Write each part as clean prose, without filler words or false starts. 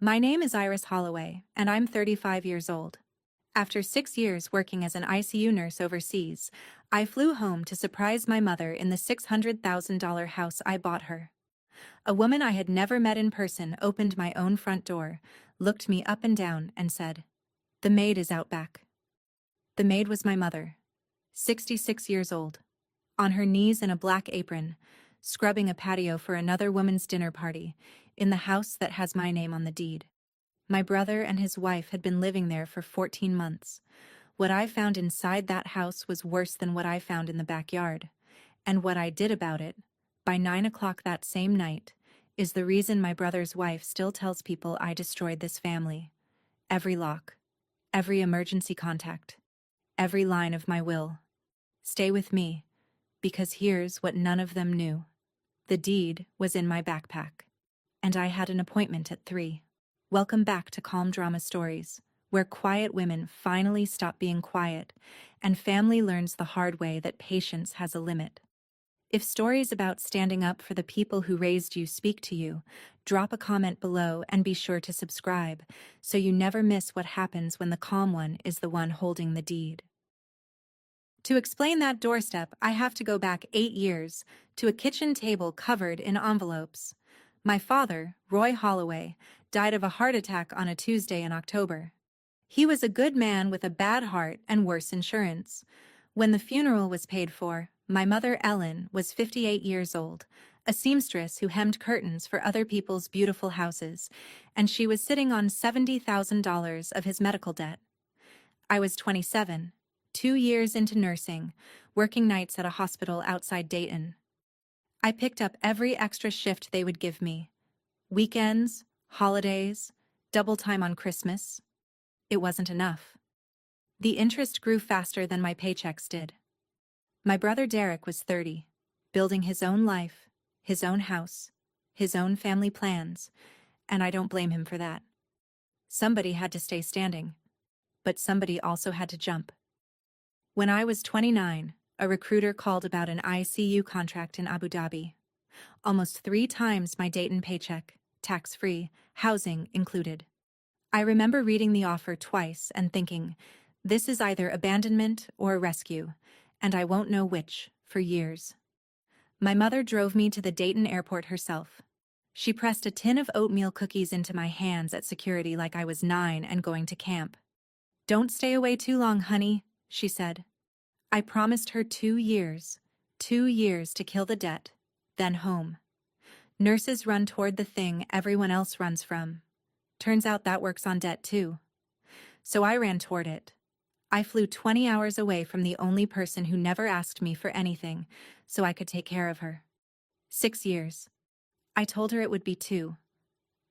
My name is Iris Holloway, and I'm 35 years old. After 6 years working as an ICU nurse overseas, I flew home to surprise my mother in the $600,000 house I bought her. A woman I had never met in person opened my own front door, looked me up and down, and said, "The maid is out back." The maid was my mother, 66 years old, on her knees in a black apron, scrubbing a patio for another woman's dinner party, in the house that has my name on the deed. My brother and his wife had been living there for 14 months. What I found inside that house was worse than what I found in the backyard. And what I did about it, by 9 o'clock that same night, is the reason my brother's wife still tells people I destroyed this family. Every lock, every emergency contact, every line of my will. Stay with me, because here's what none of them knew. The deed was in my backpack, and I had an appointment at 3. Welcome back to Calm Drama Stories, where quiet women finally stop being quiet, and family learns the hard way that patience has a limit. If stories about standing up for the people who raised you speak to you, drop a comment below and be sure to subscribe, so you never miss what happens when the calm one is the one holding the deed. To explain that doorstep, I have to go back 8 years, to a kitchen table covered in envelopes. My father, Roy Holloway, died of a heart attack on a Tuesday in October. He was a good man with a bad heart and worse insurance. When the funeral was paid for, my mother Ellen was 58 years old, a seamstress who hemmed curtains for other people's beautiful houses, and she was sitting on $70,000 of his medical debt. I was 27, 2 years into nursing, working nights at a hospital outside Dayton. I picked up every extra shift they would give me. Weekends, holidays, double time on Christmas. It wasn't enough. The interest grew faster than my paychecks did. My brother Derek was 30, building his own life, his own house, his own family plans, and I don't blame him for that. Somebody had to stay standing, but somebody also had to jump. When I was 29, a recruiter called about an ICU contract in Abu Dhabi. Almost 3 times my Dayton paycheck, tax-free, housing included. I remember reading the offer twice and thinking, this is either abandonment or rescue, and I won't know which for years. My mother drove me to the Dayton airport herself. She pressed a tin of oatmeal cookies into my hands at security like I was 9 and going to camp. "Don't stay away too long, honey," she said. I promised her 2 years, 2 years to kill the debt, then home. Nurses run toward the thing everyone else runs from. Turns out that works on debt too. So I ran toward it. I flew 20 hours away from the only person who never asked me for anything, so I could take care of her. 6 years. I told her it would be 2.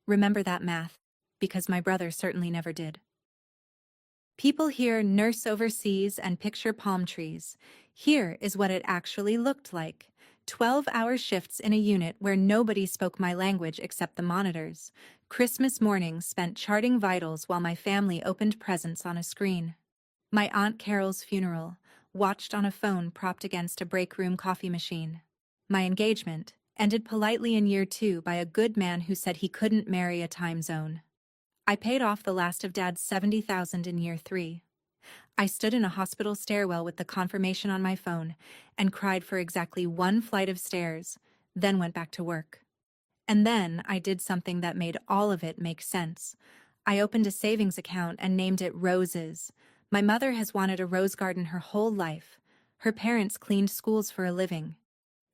Remember that math, because my brother certainly never did. People hear nurse overseas and picture palm trees. Here is what it actually looked like. 12-hour shifts in a unit where nobody spoke my language except the monitors. Christmas mornings spent charting vitals while my family opened presents on a screen. My Aunt Carol's funeral, watched on a phone propped against a break room coffee machine. My engagement, ended politely in year 2 by a good man who said he couldn't marry a time zone. I paid off the last of Dad's $70,000 in year 3. I stood in a hospital stairwell with the confirmation on my phone and cried for exactly 1 flight of stairs, then went back to work. And then I did something that made all of it make sense. I opened a savings account and named it Roses. My mother has wanted a rose garden her whole life. Her parents cleaned schools for a living.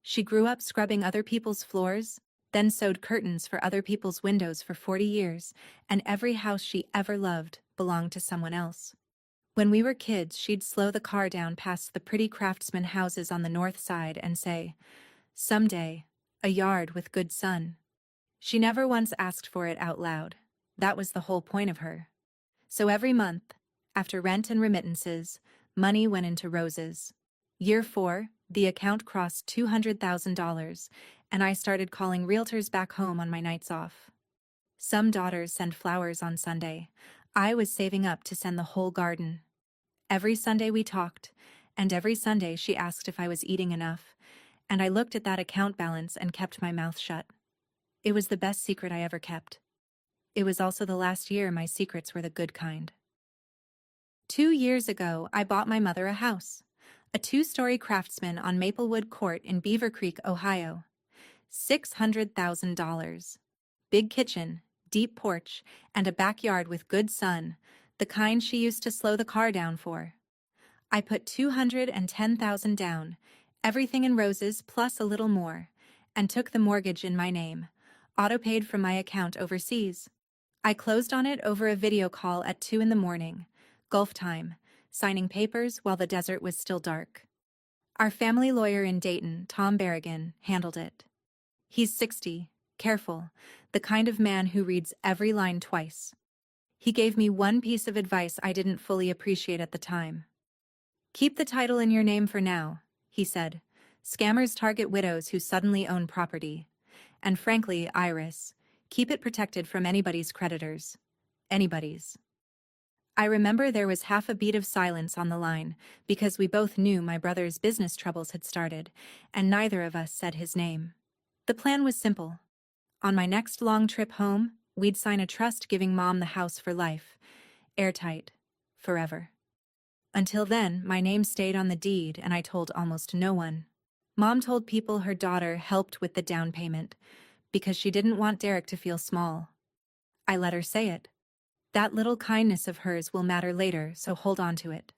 She grew up scrubbing other people's floors, then sewed curtains for other people's windows for 40 years, and every house she ever loved belonged to someone else. When we were kids, she'd slow the car down past the pretty craftsman houses on the north side and say, "Someday, a yard with good sun." She never once asked for it out loud. That was the whole point of her. So every month, after rent and remittances, money went into Roses. Year 4, the account crossed $200,000, and I started calling realtors back home on my nights off. Some daughters send flowers on Sunday. I was saving up to send the whole garden. Every Sunday we talked, and every Sunday she asked if I was eating enough, and I looked at that account balance and kept my mouth shut. It was the best secret I ever kept. it was also the last year my secrets were the good kind. 2 years ago, I bought my mother a house. A 2-story Craftsman on Maplewood Court in Beaver Creek, Ohio. $600,000. Big kitchen, deep porch, and a backyard with good sun, the kind she used to slow the car down for. I put $210,000 down, everything in roses plus a little more, and took the mortgage in my name, auto-paid from my account overseas. I closed on it over a video call at 2 in the morning, Gulf time, signing papers while the desert was still dark. Our family lawyer in Dayton, Tom Berrigan, handled it. He's 60, careful, the kind of man who reads every line twice. He gave me one piece of advice I didn't fully appreciate at the time. "Keep the title in your name for now," he said. "Scammers target widows who suddenly own property. And frankly, Iris, keep it protected from anybody's creditors. Anybody's." I remember there was half a beat of silence on the line, because we both knew my brother's business troubles had started, and neither of us said his name. The plan was simple. On my next long trip home, we'd sign a trust giving Mom the house for life. Airtight. Forever. Until then, my name stayed on the deed and I told almost no one. Mom told people her daughter helped with the down payment, because she didn't want Derek to feel small. I let her say it. That little kindness of hers will matter later, so hold on to it.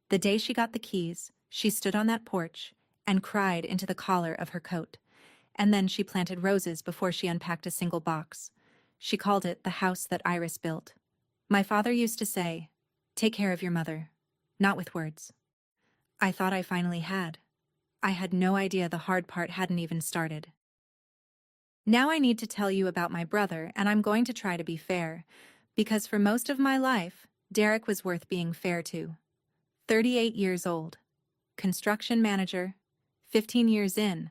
The day she got the keys, she stood on that porch and cried into the collar of her coat. And then she planted roses before she unpacked a single box. She called it the house that Iris built. My father used to say, "Take care of your mother." Not with words. I thought I finally had. I had no idea the hard part hadn't even started. Now I need to tell you about my brother, and I'm going to try to be fair, because for most of my life, Derek was worth being fair to. 38 years old. Construction manager. 15 years in.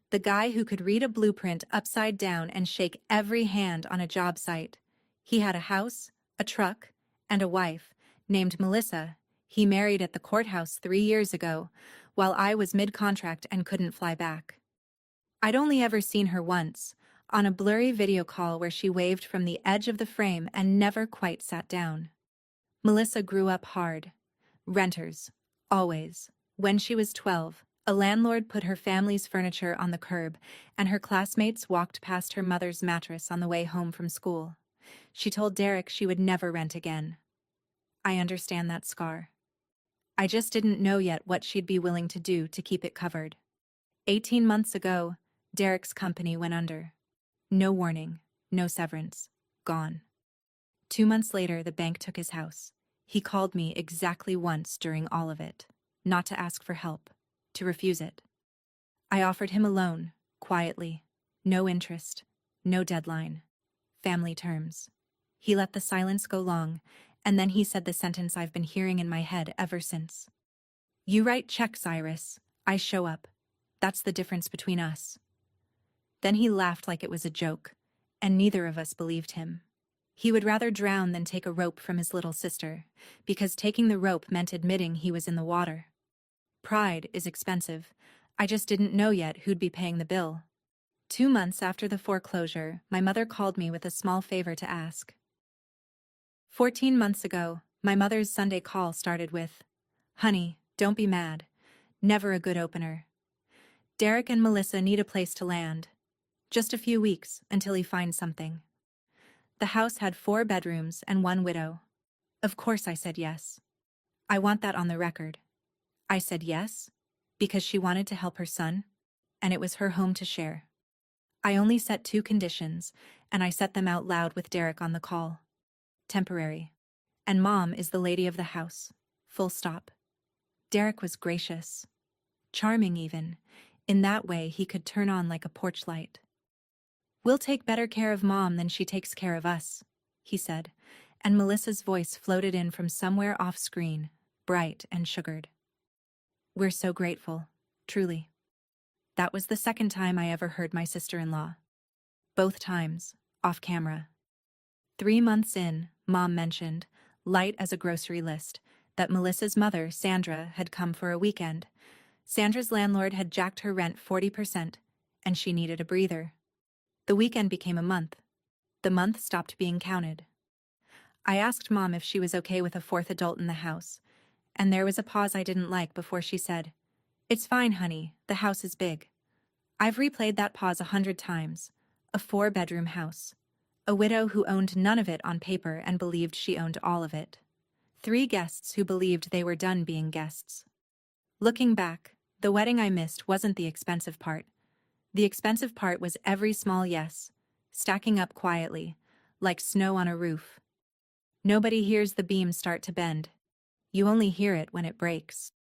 The guy who could read a blueprint upside down and shake every hand on a job site. He had a house, a truck, and a wife, named Melissa, he married at the courthouse 3 years ago, while I was mid-contract and couldn't fly back. I'd only ever seen her once, on a blurry video call where she waved from the edge of the frame and never quite sat down. Melissa grew up hard. Renters. Always. When she was 12, a landlord put her family's furniture on the curb, and her classmates walked past her mother's mattress on the way home from school. She told Derek she would never rent again. I understand that scar. I just didn't know yet what she'd be willing to do to keep it covered. 18 months ago, Derek's company went under. No warning, no severance, gone. 2 months later, the bank took his house. He called me exactly once during all of it, not to ask for help, to refuse it. I offered him a loan, quietly, no interest, no deadline, family terms. He let the silence go long, and then he said the sentence I've been hearing in my head ever since. "You write checks, Iris. I show up. That's the difference between us." Then he laughed like it was a joke, and neither of us believed him. He would rather drown than take a rope from his little sister, because taking the rope meant admitting he was in the water. Pride is expensive. I just didn't know yet who'd be paying the bill. 2 months after the foreclosure, my mother called me with a small favor to ask. 14 months ago, my mother's Sunday call started with, "Honey, don't be mad." Never a good opener. "Derek and Melissa need a place to land. Just a few weeks until he finds something." The house had 4 bedrooms and 1 widow. Of course I said yes. I want that on the record. I said yes, because she wanted to help her son, and it was her home to share. I only set 2 conditions, and I set them out loud with Derek on the call. Temporary. And Mom is the lady of the house. Full stop. Derek was gracious. Charming even. In that way he could turn on like a porch light. "We'll take better care of Mom than she takes care of us," he said, and Melissa's voice floated in from somewhere off screen, bright and sugared. "We're so grateful, truly." That was the second time I ever heard my sister-in-law. Both times, off camera. 3 months in, Mom mentioned, light as a grocery list, that Melissa's mother, Sandra, had come for a weekend. Sandra's landlord had jacked her rent 40%, and she needed a breather. The weekend became a month. The month stopped being counted. I asked Mom if she was okay with a fourth adult in the house, and there was a pause I didn't like before she said, "It's fine, honey, the house is big." I've replayed that pause 100 times. A 4-bedroom house. A widow who owned none of it on paper and believed she owned all of it. 3 guests who believed they were done being guests. Looking back, the wedding I missed wasn't the expensive part. The expensive part was every small yes, stacking up quietly, like snow on a roof. Nobody hears the beam start to bend. You only hear it when it breaks.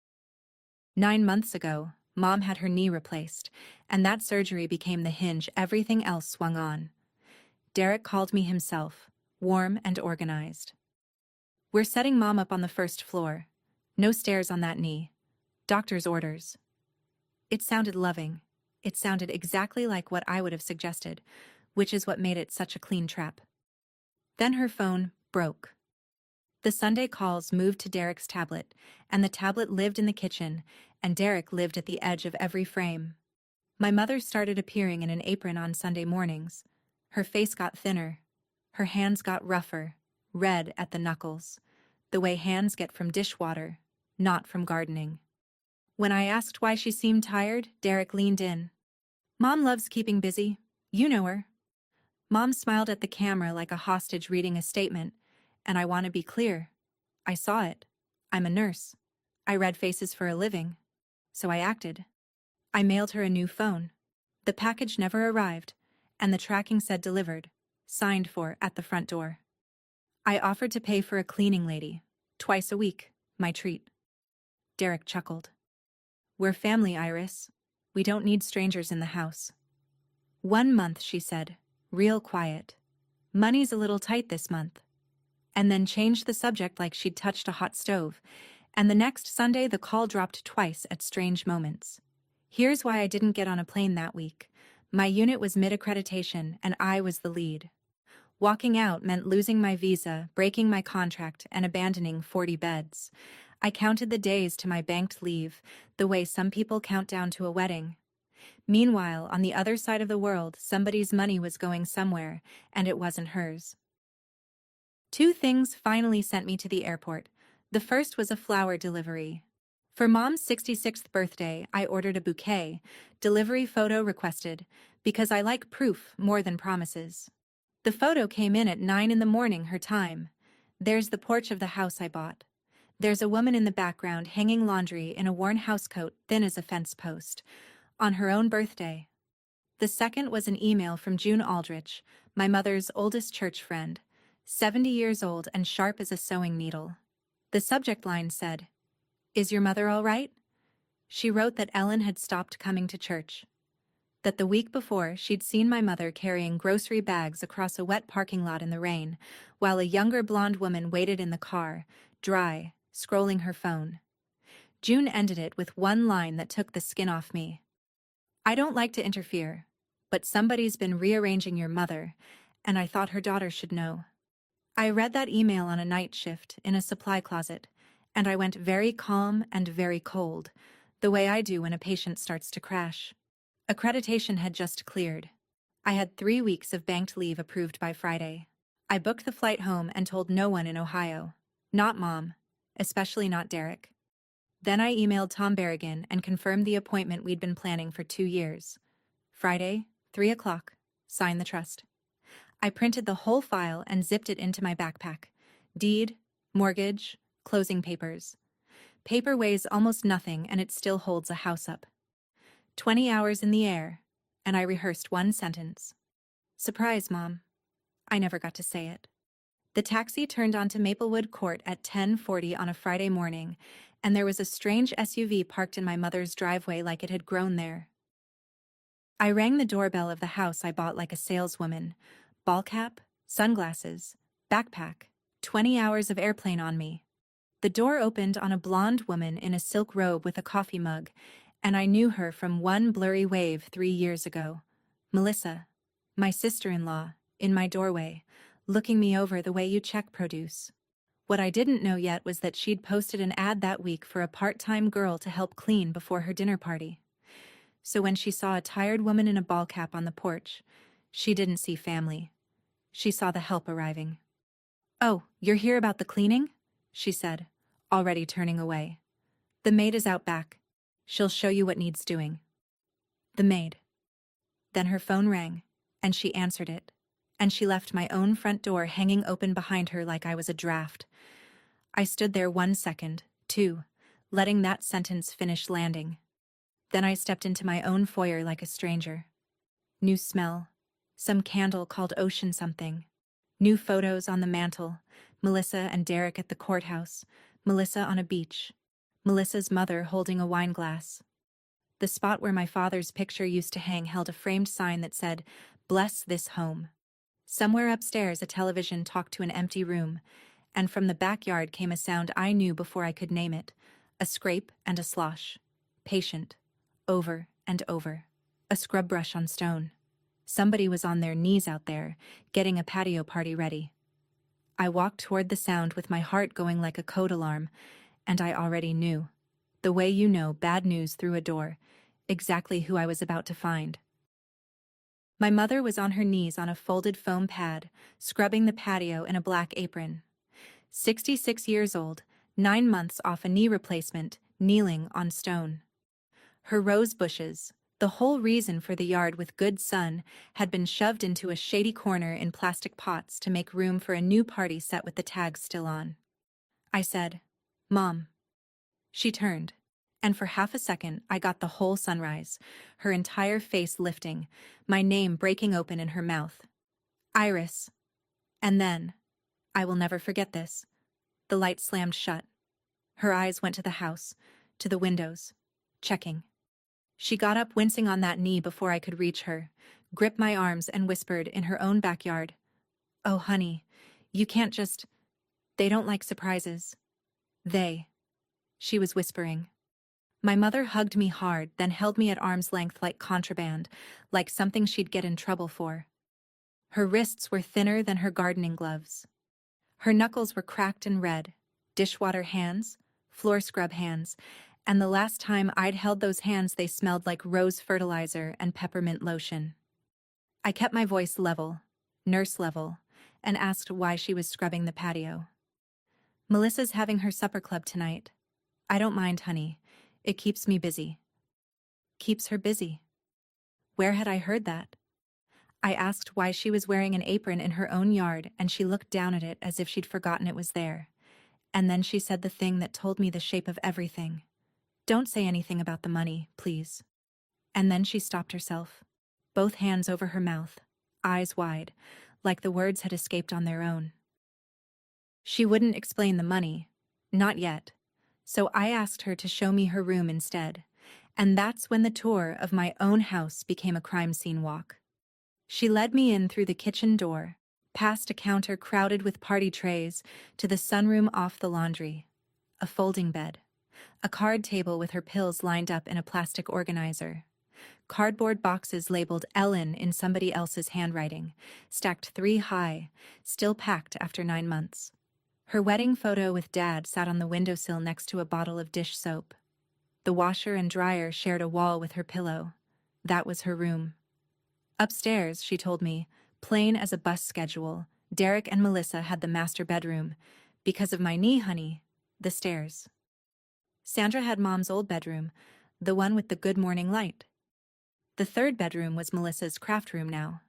9 months ago, Mom had her knee replaced, and that surgery became the hinge everything else swung on. Derek called me himself, warm and organized. "We're setting Mom up on the first floor. No stairs on that knee. Doctor's orders." It sounded loving. It sounded exactly like what I would have suggested, which is what made it such a clean trap. Then her phone broke. The Sunday calls moved to Derek's tablet, and the tablet lived in the kitchen, and Derek lived at the edge of every frame. My mother started appearing in an apron on Sunday mornings. Her face got thinner. Her hands got rougher, red at the knuckles, the way hands get from dishwater, not from gardening. When I asked why she seemed tired, Derek leaned in. "Mom loves keeping busy. You know her." Mom smiled at the camera like a hostage reading a statement, and I want to be clear. I saw it. I'm a nurse. I read faces for a living. So I acted. I mailed her a new phone. The package never arrived, and the tracking said delivered, signed for at the front door. I offered to pay for a cleaning lady, twice a week, my treat. Derek chuckled. "We're family, Iris. We don't need strangers in the house." 1 month, she said, real quiet. "Money's a little tight this month." And then changed the subject like she'd touched a hot stove, and the next Sunday the call dropped twice at strange moments. Here's why I didn't get on a plane that week. My unit was mid-accreditation, and I was the lead. Walking out meant losing my visa, breaking my contract, and abandoning 40 beds. I counted the days to my banked leave, the way some people count down to a wedding. Meanwhile, on the other side of the world, somebody's money was going somewhere, and it wasn't hers. 2 things finally sent me to the airport. The first was a flower delivery. For Mom's 66th birthday, I ordered a bouquet, delivery photo requested, because I like proof more than promises. The photo came in at 9 in the morning her time. There's the porch of the house I bought. There's a woman in the background hanging laundry in a worn housecoat thin as a fence post, on her own birthday. The second was an email from June Aldrich, my mother's oldest church friend, 70 years old and sharp as a sewing needle. The subject line said, "Is your mother all right?" She wrote that Ellen had stopped coming to church. That the week before she'd seen my mother carrying grocery bags across a wet parking lot in the rain, while a younger blonde woman waited in the car, dry, scrolling her phone. June ended it with one line that took the skin off me. "I don't like to interfere, but somebody's been rearranging your mother, and I thought her daughter should know." I read that email on a night shift in a supply closet, and I went very calm and very cold, the way I do when a patient starts to crash. Accreditation had just cleared. I had 3 weeks of banked leave approved by Friday. I booked the flight home and told no one in Ohio. Not Mom, especially not Derek. Then I emailed Tom Berrigan and confirmed the appointment we'd been planning for 2 years. Friday, 3 o'clock, sign the trust. I printed the whole file and zipped it into my backpack. Deed, mortgage, closing papers. Paper weighs almost nothing and it still holds a house up. 20 hours in the air, and I rehearsed one sentence. "Surprise, Mom." I never got to say it. The taxi turned onto Maplewood Court at 10:40 on a Friday morning, and there was a strange SUV parked in my mother's driveway like it had grown there. I rang the doorbell of the house I bought like a saleswoman. Ball cap, sunglasses, backpack, 20 hours of airplane on me. The door opened on a blonde woman in a silk robe with a coffee mug, and I knew her from one blurry wave 3 years ago. Melissa, my sister-in-law, in my doorway, looking me over the way you check produce. What I didn't know yet was that she'd posted an ad that week for a part-time girl to help clean before her dinner party. So when she saw a tired woman in a ball cap on the porch, she didn't see family. She saw the help arriving. "Oh, you're here about the cleaning?" she said, already turning away. "The maid is out back. She'll show you what needs doing." The maid. Then her phone rang, and she answered it, and she left my own front door hanging open behind her like I was a draft. I stood there 1 second, 2, letting that sentence finish landing. Then I stepped into my own foyer like a stranger. New smell. Some candle called ocean something. New photos on the mantle. Melissa and Derek at the courthouse. Melissa on a beach. Melissa's mother holding a wine glass. The spot where my father's picture used to hang held a framed sign that said, "Bless this home." Somewhere upstairs a television talked to an empty room, and from the backyard came a sound I knew before I could name it. A scrape and a slosh. Patient. Over and over. A scrub brush on stone. Somebody was on their knees out there, getting a patio party ready. I walked toward the sound with my heart going like a code alarm, and I already knew. The way you know bad news through a door, exactly who I was about to find. My mother was on her knees on a folded foam pad, scrubbing the patio in a black apron. 66 years old, 9 months off a knee replacement, kneeling on stone. Her rose bushes, the whole reason for the yard with good sun, had been shoved into a shady corner in plastic pots to make room for a new party set with the tags still on. I said, "Mom." She turned, and for half a second I got the whole sunrise, her entire face lifting, my name breaking open in her mouth. "Iris." And then, I will never forget this, the light slammed shut. Her eyes went to the house, to the windows, checking. She got up wincing on that knee before I could reach her, gripped my arms and whispered in her own backyard, "Oh, honey, you can't just... They don't like surprises." They. She was whispering. My mother hugged me hard, then held me at arm's length like contraband, like something she'd get in trouble for. Her wrists were thinner than her gardening gloves. Her knuckles were cracked and red, dishwater hands, floor scrub hands, and the last time I'd held those hands they smelled like rose fertilizer and peppermint lotion. I kept my voice level, nurse level, and asked why she was scrubbing the patio. "Melissa's having her supper club tonight. I don't mind, honey. It keeps me busy." Keeps her busy. Where had I heard that? I asked why she was wearing an apron in her own yard, and she looked down at it as if she'd forgotten it was there. And then she said the thing that told me the shape of everything. "Don't say anything about the money, please." And then she stopped herself, both hands over her mouth, eyes wide, like the words had escaped on their own. She wouldn't explain the money, not yet, so I asked her to show me her room instead, and that's when the tour of my own house became a crime scene walk. She led me in through the kitchen door, past a counter crowded with party trays, to the sunroom off the laundry. A folding bed. A card table with her pills lined up in a plastic organizer. Cardboard boxes labeled Ellen in somebody else's handwriting, stacked 3 high, still packed after 9 months. Her wedding photo with Dad sat on the windowsill next to a bottle of dish soap. The washer and dryer shared a wall with her pillow. That was her room. Upstairs, she told me, plain as a bus schedule, Derek and Melissa had the master bedroom. Because of my knee, honey, the stairs. Sandra had Mom's old bedroom, the one with the good morning light. The 3rd bedroom was Melissa's craft room now.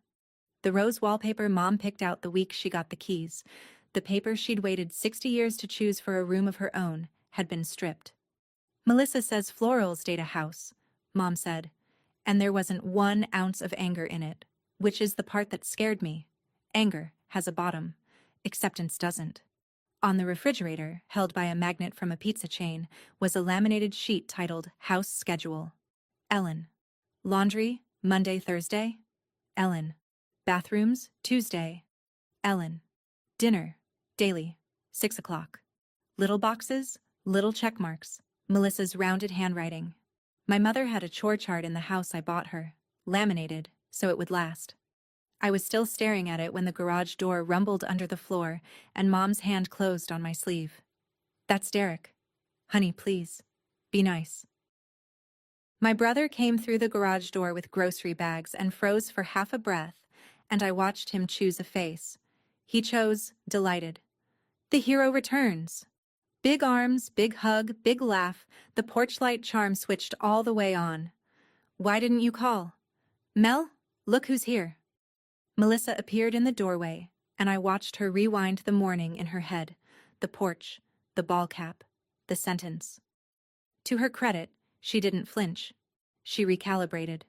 The rose wallpaper Mom picked out the week she got the keys, the paper she'd waited 60 years to choose for a room of her own, had been stripped. "Melissa says florals date a house," Mom said, and there wasn't 1 ounce of anger in it, which is the part that scared me. Anger has a bottom. Acceptance doesn't. On the refrigerator, held by a magnet from a pizza chain, was a laminated sheet titled House Schedule. Ellen. Laundry, Monday, Thursday. Ellen. Bathrooms, Tuesday. Ellen. Dinner, daily, 6 o'clock. Little boxes, little check marks, Melissa's rounded handwriting. My mother had a chore chart in the house I bought her, laminated, so it would last. I was still staring at it when the garage door rumbled under the floor and Mom's hand closed on my sleeve. "That's Derek. Honey, please. Be nice." My brother came through the garage door with grocery bags and froze for half a breath, and I watched him choose a face. He chose, delighted. The hero returns. Big arms, big hug, big laugh, the porch light charm switched all the way on. Why didn't you call? Mel, look who's here. Melissa appeared in the doorway, and I watched her rewind the morning in her head, the porch, the ball cap, the sentence. To her credit, she didn't flinch. She recalibrated.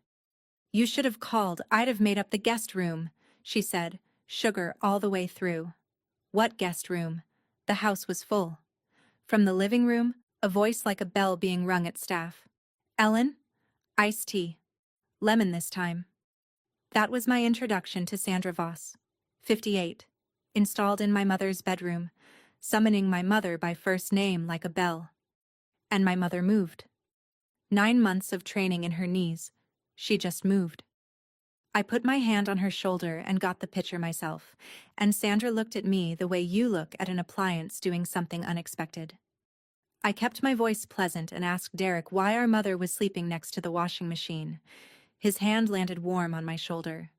You should have called, I'd have made up the guest room, she said, sugar all the way through. What guest room? The house was full. From the living room, a voice like a bell being rung at staff. Ellen? Iced tea. Lemon this time. That was my introduction to Sandra Voss, 58, installed in my mother's bedroom, summoning my mother by first name like a bell. And my mother moved. 9 months of training in her knees. She just moved. I put my hand on her shoulder and got the picture myself, and Sandra looked at me the way you look at an appliance doing something unexpected. I kept my voice pleasant and asked Derek why our mother was sleeping next to the washing machine. His hand landed warm on my shoulder.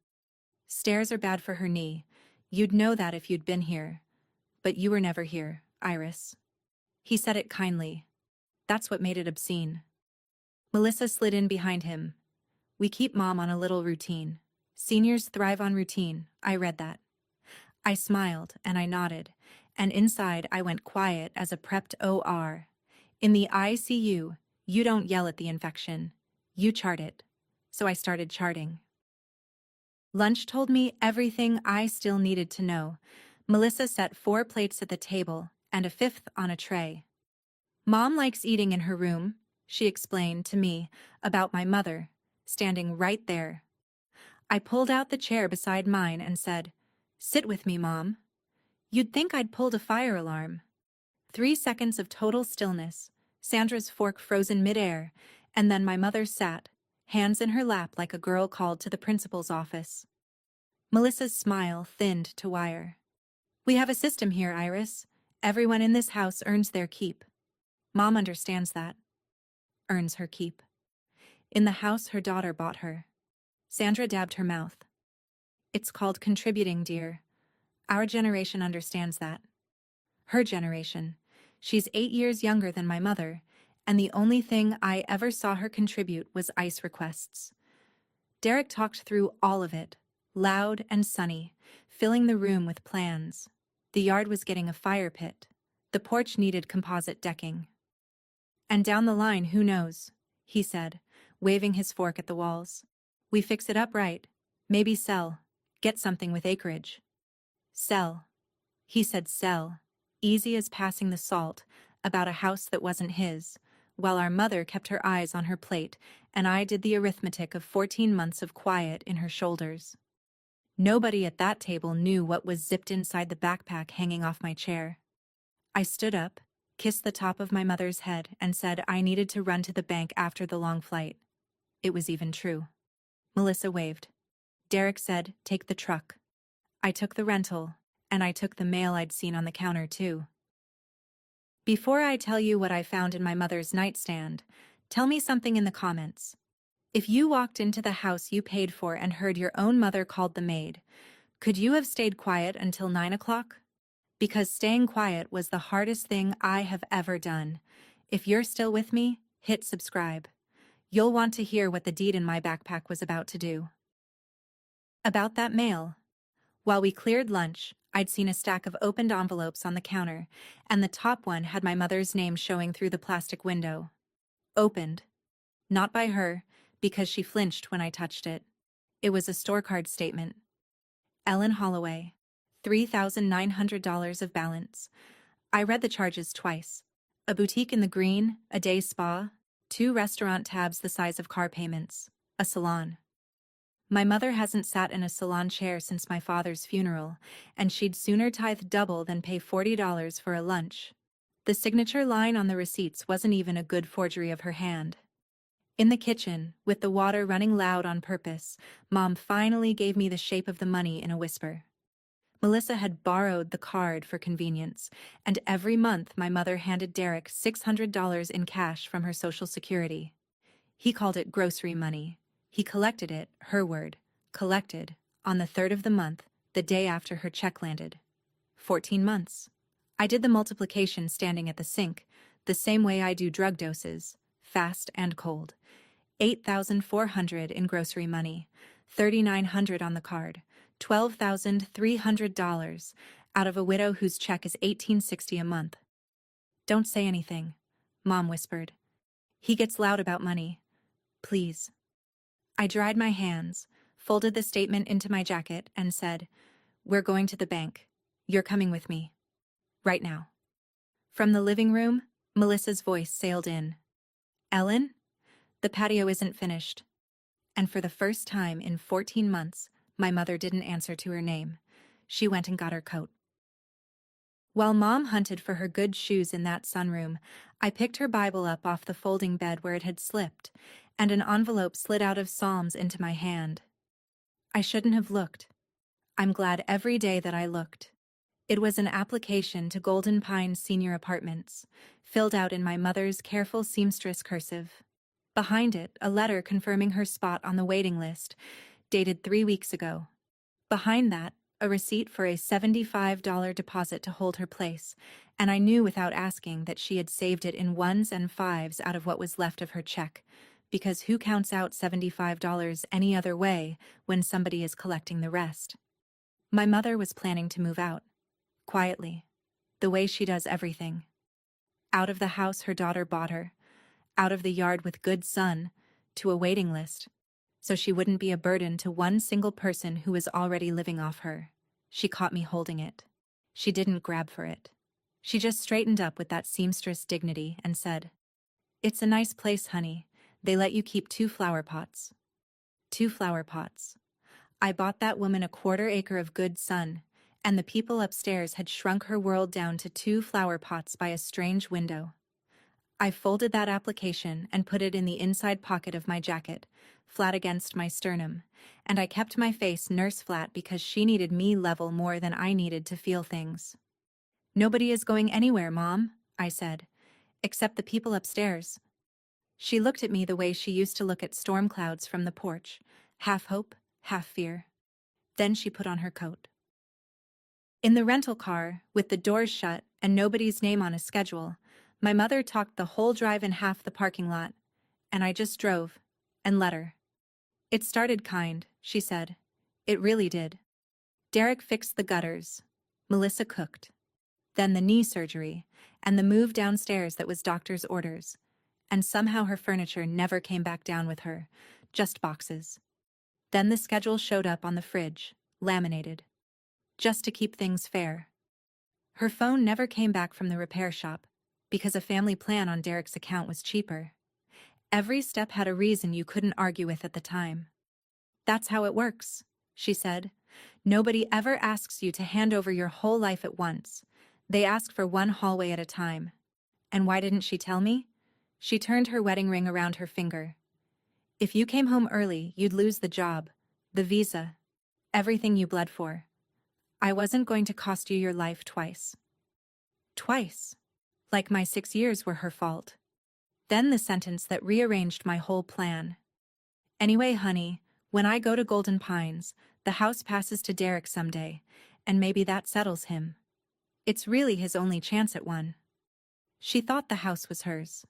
Stairs are bad for her knee. You'd know that if you'd been here. But you were never here, Iris. He said it kindly. That's what made it obscene. Melissa slid in behind him. We keep Mom on a little routine. Seniors thrive on routine, I read that. I smiled and I nodded, and inside I went quiet as a prepped OR. In the ICU, you don't yell at the infection. You chart it. So I started charting. Lunch told me everything I still needed to know. Melissa set 4 plates at the table and a 5th on a tray. Mom likes eating in her room, she explained to me about my mother, standing right there. I pulled out the chair beside mine and said, Sit with me, Mom. You'd think I'd pulled a fire alarm. 3 seconds of total stillness, Sandra's fork frozen midair, and then my mother sat, hands in her lap like a girl called to the principal's office. Melissa's smile thinned to wire. We have a system here, Iris. Everyone in this house earns their keep. Mom understands that. Earns her keep. In the house her daughter bought her. Sandra dabbed her mouth. It's called contributing, dear. Our generation understands that. Her generation. She's 8 years younger than my mother, and the only thing I ever saw her contribute was ice requests. Derek talked through all of it, loud and sunny, filling the room with plans. The yard was getting a fire pit. The porch needed composite decking. And down the line, who knows, he said, waving his fork at the walls. We fix it up right. Maybe sell. Get something with acreage. Sell. He said sell, easy as passing the salt, about a house that wasn't his, while our mother kept her eyes on her plate and I did the arithmetic of 14 months of quiet in her shoulders. Nobody at that table knew what was zipped inside the backpack hanging off my chair. I stood up, kissed the top of my mother's head, and said I needed to run to the bank after the long flight. It was even true. Melissa waved. Derek said, take the truck. I took the rental, and I took the mail I'd seen on the counter too. Before I tell you what I found in my mother's nightstand, tell me something in the comments. If you walked into the house you paid for and heard your own mother called the maid, could you have stayed quiet until 9 o'clock? Because staying quiet was the hardest thing I have ever done. If you're still with me, hit subscribe. You'll want to hear what the deed in my backpack was about to do. About that mail. While we cleared lunch, I'd seen a stack of opened envelopes on the counter, and the top one had my mother's name showing through the plastic window. Opened. Not by her, because she flinched when I touched it. It was a store card statement. Ellen Holloway. $3,900 of balance. I read the charges twice. A boutique in the green, a day spa, 2 restaurant tabs the size of car payments, a salon. My mother hasn't sat in a salon chair since my father's funeral, and she'd sooner tithe double than pay $40 for a lunch. The signature line on the receipts wasn't even a good forgery of her hand. In the kitchen, with the water running loud on purpose, Mom finally gave me the shape of the money in a whisper. Melissa had borrowed the card for convenience, and every month my mother handed Derek $600 in cash from her Social Security. He called it grocery money. He collected it, her word, collected, on the 3rd of the month, the day after her check landed. 14 months. I did the multiplication standing at the sink, the same way I do drug doses, fast and cold. 8,400 in grocery money, 3,900 on the card, $12,300 out of a widow whose check is $1,860 a month. Don't say anything, Mom whispered. He gets loud about money. Please. I dried my hands, folded the statement into my jacket, and said, "We're going to the bank. You're coming with me. Right now." From the living room, Melissa's voice sailed in. "Ellen? The patio isn't finished." And for the first time in 14 months, my mother didn't answer to her name. She went and got her coat. While Mom hunted for her good shoes in that sunroom, I picked her Bible up off the folding bed where it had slipped, and an envelope slid out of Psalms into my hand. I shouldn't have looked. I'm glad every day that I looked. It was an application to Golden Pines Senior Apartments, filled out in my mother's careful seamstress cursive. Behind it, a letter confirming her spot on the waiting list, dated 3 weeks ago. Behind that, a receipt for a $75 deposit to hold her place, and I knew without asking that she had saved it in ones and fives out of what was left of her check, because who counts out $75 any other way when somebody is collecting the rest? My mother was planning to move out. Quietly. The way she does everything. Out of the house her daughter bought her. Out of the yard with good sun, to a waiting list, so she wouldn't be a burden to one single person who was already living off her. She caught me holding it. She didn't grab for it. She just straightened up with that seamstress dignity and said, "It's a nice place, honey. They let you keep 2 flower pots." 2 flower pots. I bought that woman a 1/4 acre of good sun, and the people upstairs had shrunk her world down to 2 flower pots by a strange window. I folded that application and put it in the inside pocket of my jacket, flat against my sternum, and I kept my face nurse flat because she needed me level more than I needed to feel things. "Nobody is going anywhere, Mom," I said, "except the people upstairs." She looked at me the way she used to look at storm clouds from the porch, half hope, half fear. Then she put on her coat. In the rental car, with the doors shut and nobody's name on a schedule, my mother talked the whole drive and half the parking lot, and I just drove and let her. "It started kind," she said. "It really did. Derek fixed the gutters. Melissa cooked. Then the knee surgery, and the move downstairs that was doctor's orders. And somehow her furniture never came back down with her, just boxes. Then the schedule showed up on the fridge, laminated. Just to keep things fair. Her phone never came back from the repair shop, because a family plan on Derek's account was cheaper. Every step had a reason you couldn't argue with at the time. "That's how it works," she said. "Nobody ever asks you to hand over your whole life at once. They ask for one hallway at a time." And why didn't she tell me? She turned her wedding ring around her finger. "If you came home early, you'd lose the job, the visa, everything you bled for. I wasn't going to cost you your life twice." Twice. Like my 6 years were her fault. Then the sentence that rearranged my whole plan. "Anyway, honey, when I go to Golden Pines, the house passes to Derek someday, and maybe that settles him. It's really his only chance at one." She thought the house was hers.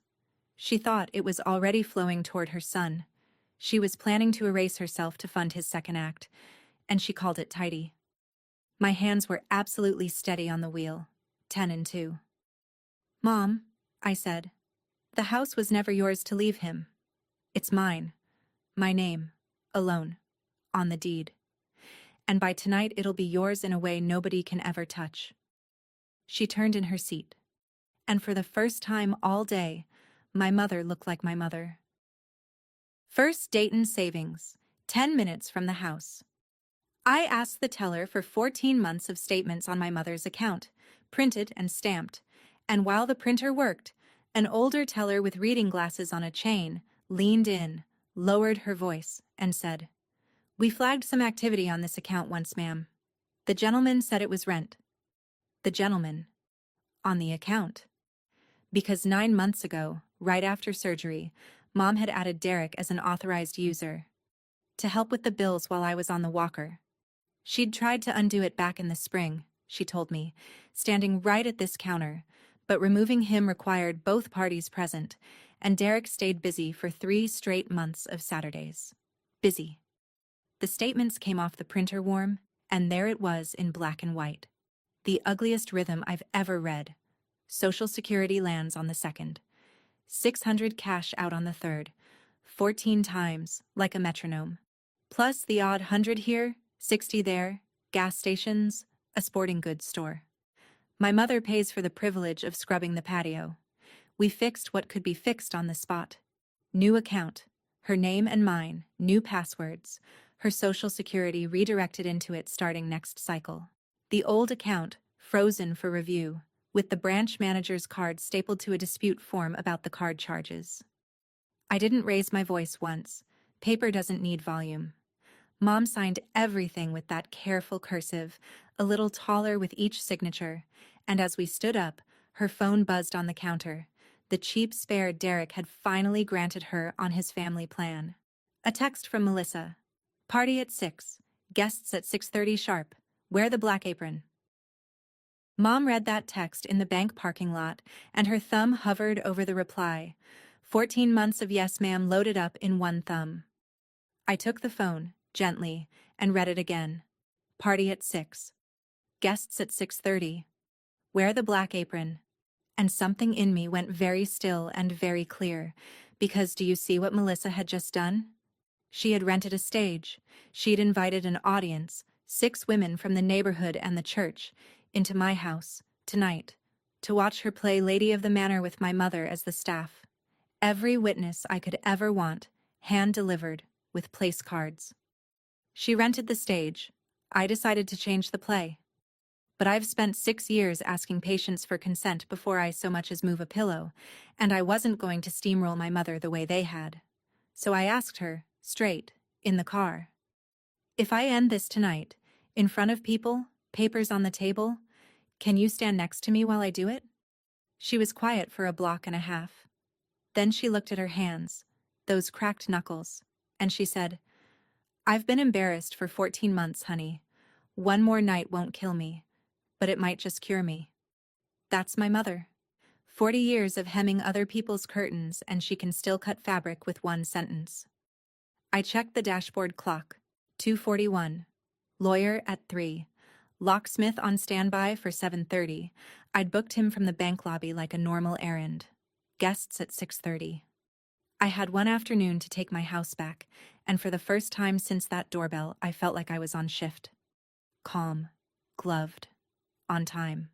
She thought it was already flowing toward her son. She was planning to erase herself to fund his second act, and she called it tidy. My hands were absolutely steady on the wheel, 10 and 2. "Mom," I said, "the house was never yours to leave him. It's mine. My name, alone, on the deed. And by tonight it'll be yours in a way nobody can ever touch." She turned in her seat. And for the first time all day, my mother looked like my mother. First Dayton Savings, 10 minutes from the house. I asked the teller for 14 months of statements on my mother's account, printed and stamped, and while the printer worked, an older teller with reading glasses on a chain leaned in, lowered her voice, and said, "We flagged some activity on this account once, ma'am. The gentleman said it was rent." The gentleman. On the account. Because 9 months ago, right after surgery, Mom had added Derek as an authorized user. To help with the bills while I was on the walker. She'd tried to undo it back in the spring, she told me, standing right at this counter, but removing him required both parties present, and Derek stayed busy for 3 straight months of Saturdays. Busy. The statements came off the printer warm, and there it was in black and white. The ugliest rhythm I've ever read. Social Security lands on the 2nd. 600 cash out on the 3rd. 14 times, like a metronome. Plus the odd 100 here, 60 there, gas stations, a sporting goods store. My mother pays for the privilege of scrubbing the patio. We fixed what could be fixed on the spot. New account, her name and mine, new passwords, her Social Security redirected into it starting next cycle. The old account, frozen for review, with the branch manager's card stapled to a dispute form about the card charges. I didn't raise my voice once. Paper doesn't need volume. Mom signed everything with that careful cursive, a little taller with each signature, and as we stood up, her phone buzzed on the counter. The cheap spare Derek had finally granted her on his family plan. A text from Melissa. Party at 6. Guests at 6:30 sharp. Wear the black apron. Mom read that text in the bank parking lot, and her thumb hovered over the reply. 14 months of yes ma'am loaded up in one thumb. I took the phone, gently, and read it again. Party at 6. Guests at 6:30. Wear the black apron. And something in me went very still and very clear, because do you see what Melissa had just done? She had rented a stage. She'd invited an audience, 6 women from the neighborhood and the church, into my house, tonight, to watch her play Lady of the Manor with my mother as the staff. Every witness I could ever want, hand-delivered, with place cards. She rented the stage. I decided to change the play. But I've spent 6 years asking patients for consent before I so much as move a pillow, and I wasn't going to steamroll my mother the way they had. So I asked her, straight, in the car. If I end this tonight, in front of people, papers on the table, can you stand next to me while I do it? She was quiet for a block and a half. Then she looked at her hands, those cracked knuckles, and she said, I've been embarrassed for 14 months, honey. One more night won't kill me, but it might just cure me. That's my mother. 40 years of hemming other people's curtains, and she can still cut fabric with one sentence. I checked the dashboard clock. 2:41. Lawyer at 3. Locksmith on standby for 7:30. I'd booked him from the bank lobby like a normal errand. Guests at 6:30. I had one afternoon to take my house back, and for the first time since that doorbell, I felt like I was on shift. Calm. Gloved. On time.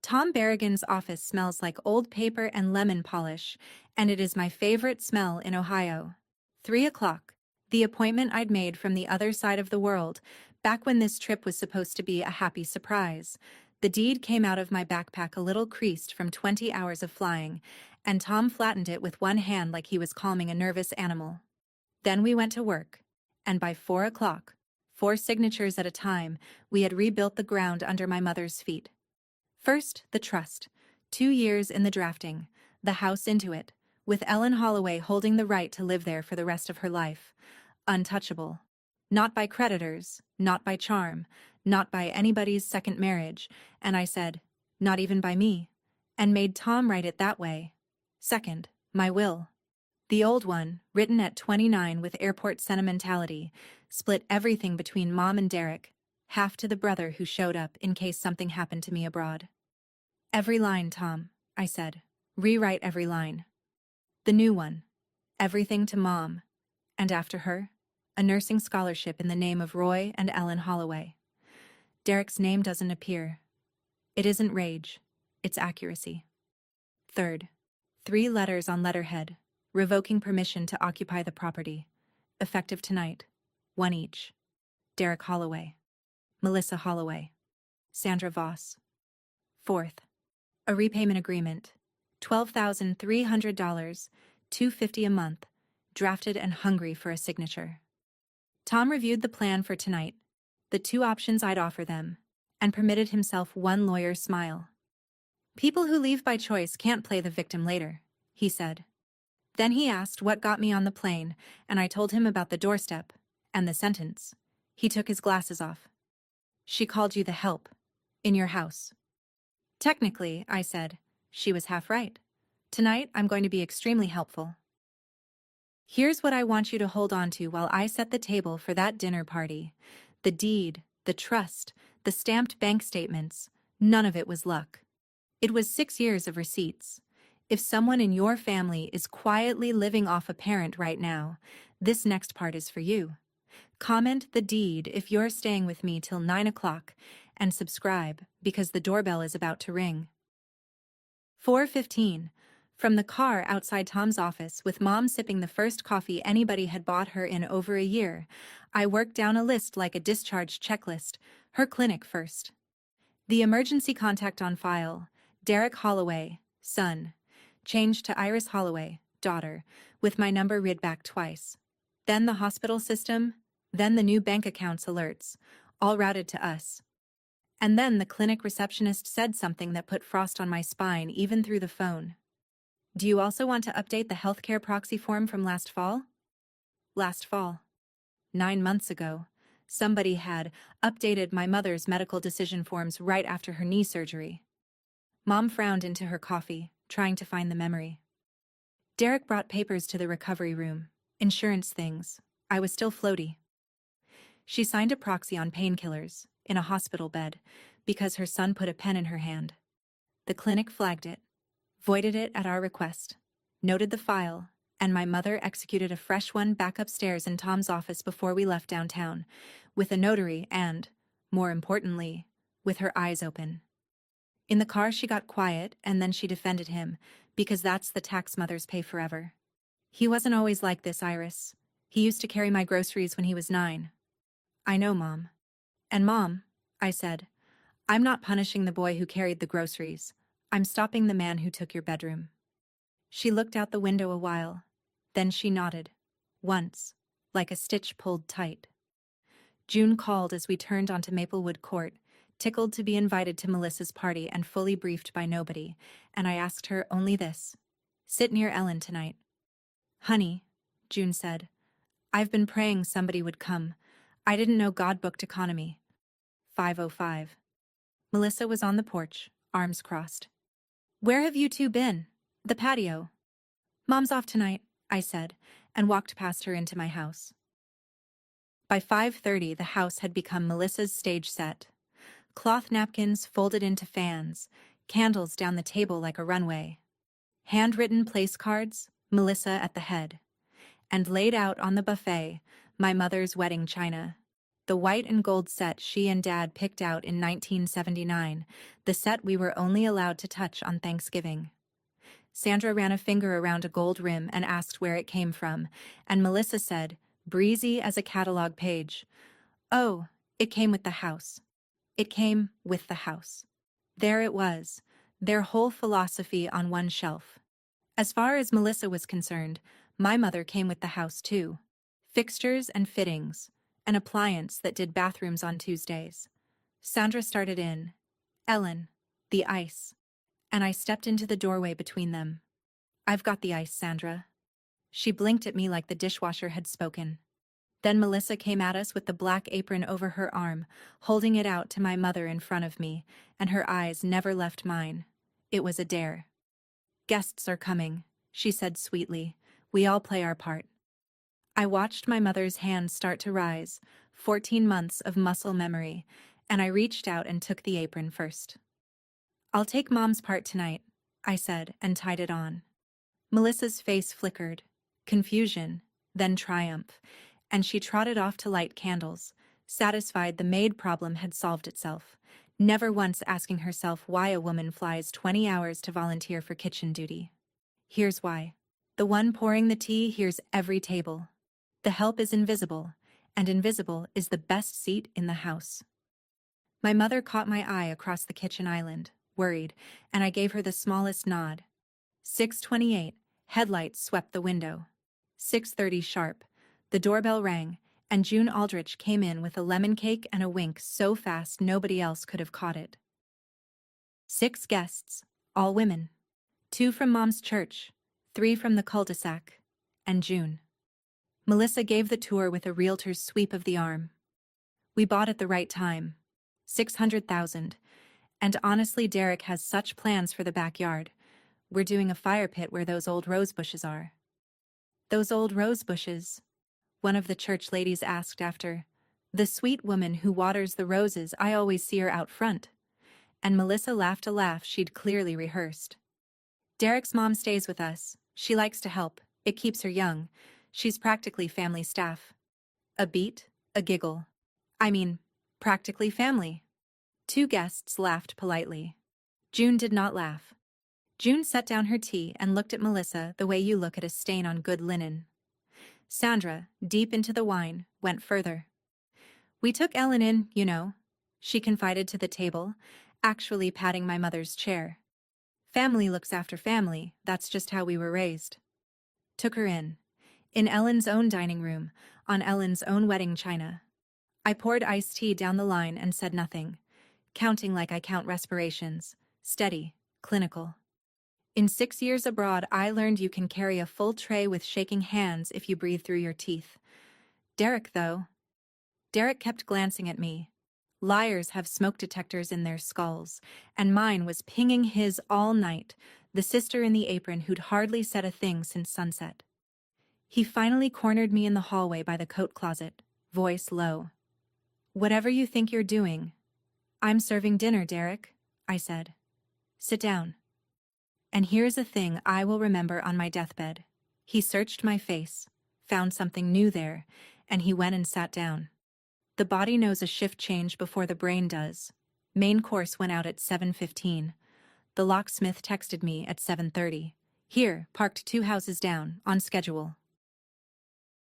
Tom Berrigan's office smells like old paper and lemon polish, and it is my favorite smell in Ohio. 3 o'clock. The appointment I'd made from the other side of the world, back when this trip was supposed to be a happy surprise. The deed came out of my backpack a little creased from 20 hours of flying, and Tom flattened it with one hand like he was calming a nervous animal. Then we went to work, and by 4 o'clock, 4 signatures at a time, we had rebuilt the ground under my mother's feet. First, the trust. 2 years in the drafting, the house into it, with Ellen Holloway holding the right to live there for the rest of her life. Untouchable. Not by creditors, not by charm, not by anybody's second marriage, and I said, not even by me, and made Tom write it that way. Second, my will. The old one, written at 29 with airport sentimentality, split everything between Mom and Derek, half to the brother who showed up in case something happened to me abroad. Every line, Tom, I said. Rewrite every line. The new one. Everything to Mom. And after her, a nursing scholarship in the name of Roy and Ellen Holloway. Derek's name doesn't appear. It isn't rage, it's accuracy. Third, 3 letters on letterhead, revoking permission to occupy the property. Effective tonight, 1 each. Derek Holloway. Melissa Holloway. Sandra Voss. Fourth, a repayment agreement. $12,300, $250 a month, drafted and hungry for a signature. Tom reviewed the plan for tonight, the 2 options I'd offer them, and permitted himself one lawyer smile. People who leave by choice can't play the victim later, he said. Then he asked what got me on the plane, and I told him about the doorstep and the sentence. He took his glasses off. She called you the help. In your house. Technically, I said. She was half right. Tonight, I'm going to be extremely helpful. Here's what I want you to hold on to while I set the table for that dinner party. The deed, the trust, the stamped bank statements, none of it was luck. It was 6 years of receipts. If someone in your family is quietly living off a parent right now, this next part is for you. Comment the deed if you're staying with me till 9 o'clock, and subscribe because the doorbell is about to ring. 4:15. From the car outside Tom's office with Mom sipping the first coffee anybody had bought her in over a year, I worked down a list like a discharge checklist, her clinic first. The emergency contact on file, Derek Holloway, son. Changed to Iris Holloway, daughter, with my number read back twice. Then the hospital system, then the new bank accounts alerts, all routed to us. And then the clinic receptionist said something that put frost on my spine even through the phone. Do you also want to update the healthcare proxy form from last fall? Last fall. 9 months ago, somebody had updated my mother's medical decision forms right after her knee surgery. Mom frowned into her coffee, trying to find the memory. Derek brought papers to the recovery room, insurance things. I was still floaty. She signed a proxy on painkillers, in a hospital bed, because her son put a pen in her hand. The clinic flagged it, voided it at our request, noted the file, and my mother executed a fresh one back upstairs in Tom's office before we left downtown, with a notary and, more importantly, with her eyes open. In the car she got quiet and then she defended him, because that's the tax mothers pay forever. He wasn't always like this, Iris. He used to carry my groceries when he was 9. I know, Mom. And Mom, I said, I'm not punishing the boy who carried the groceries. I'm stopping the man who took your bedroom. She looked out the window a while. Then she nodded. Once, like a stitch pulled tight. June called as we turned onto Maplewood Court, tickled to be invited to Melissa's party and fully briefed by nobody, and I asked her only this. Sit near Ellen tonight. Honey, June said, I've been praying somebody would come. I didn't know God booked economy. 5:05. Melissa was on the porch, arms crossed. Where have you two been? The patio. Mom's off tonight, I said, and walked past her into my house. By 5:30, the house had become Melissa's stage set. Cloth napkins folded into fans, candles down the table like a runway. Handwritten place cards, Melissa at the head. And laid out on the buffet, my mother's wedding china. The white and gold set she and Dad picked out in 1979, the set we were only allowed to touch on Thanksgiving. Sandra ran a finger around a gold rim and asked where it came from, and Melissa said, breezy as a catalog page, Oh, it came with the house. It came with the house. There it was, their whole philosophy on one shelf. As far as Melissa was concerned, my mother came with the house too. Fixtures and fittings, an appliance that did bathrooms on Tuesdays. Sandra started in. Ellen, the ice. And I stepped into the doorway between them. I've got the ice, Sandra. She blinked at me like the dishwasher had spoken. Then Melissa came at us with the black apron over her arm, holding it out to my mother in front of me, and her eyes never left mine. It was a dare. Guests are coming, she said sweetly. We all play our part. I watched my mother's hands start to rise, 14 months of muscle memory, and I reached out and took the apron first. I'll take Mom's part tonight, I said, and tied it on. Melissa's face flickered, confusion, then triumph, and she trotted off to light candles, satisfied the MAID problem had solved itself, never once asking herself why a woman flies 20 hours to volunteer for kitchen duty. Here's why. The one pouring the tea hears every table. The help is invisible, and invisible is the best seat in the house. My mother caught my eye across the kitchen island, worried, and I gave her the smallest nod. 6:28, headlights swept the window. 6:30 sharp, the doorbell rang, and June Aldrich came in with a lemon cake and a wink so fast nobody else could have caught it. 6 guests, all women. 2 from Mom's church, 3 from the cul-de-sac, and June. Melissa gave the tour with a realtor's sweep of the arm. We bought at the right time. 600,000. And honestly, Derek has such plans for the backyard. We're doing a fire pit where those old rose bushes are. Those old rose bushes? One of the church ladies asked after. The sweet woman who waters the roses, I always see her out front. And Melissa laughed a laugh she'd clearly rehearsed. Derek's mom stays with us. She likes to help. It keeps her young. She's practically family staff. A beat, a giggle. I mean, practically family. Two guests laughed politely. June did not laugh. June set down her tea and looked at Melissa the way you look at a stain on good linen. Sandra, deep into the wine, went further. We took Ellen in, you know, she confided to the table, actually patting my mother's chair. Family looks after family, that's just how we were raised. Took her in Ellen's own dining room, on Ellen's own wedding china. I poured iced tea down the line and said nothing, counting like I count respirations, steady, clinical. In 6 years abroad, I learned you can carry a full tray with shaking hands if you breathe through your teeth. Derek, though. Derek kept glancing at me. Liars have smoke detectors in their skulls, and mine was pinging his all night, the sister in the apron who'd hardly said a thing since sunset. He finally cornered me in the hallway by the coat closet, voice low. Whatever you think you're doing. I'm serving dinner, Derek, I said. Sit down. And here's a thing I will remember on my deathbed. He searched my face, found something new there, and he went and sat down. The body knows a shift change before the brain does. Main course went out at 7:15. The locksmith texted me at 7:30. Here, parked 2 houses down, on schedule.